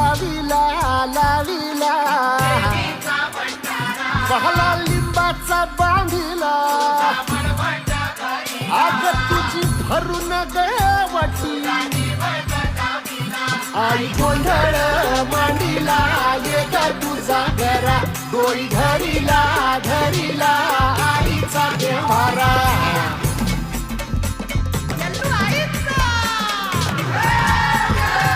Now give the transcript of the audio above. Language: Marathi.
लाविला लाविला बहला लिंबाचा बांधिला आग तुझी भरून गवटी आई गोंधळ मांडीला ये ग तुझा घरा डोई धरीला धरीला आईचा देवारा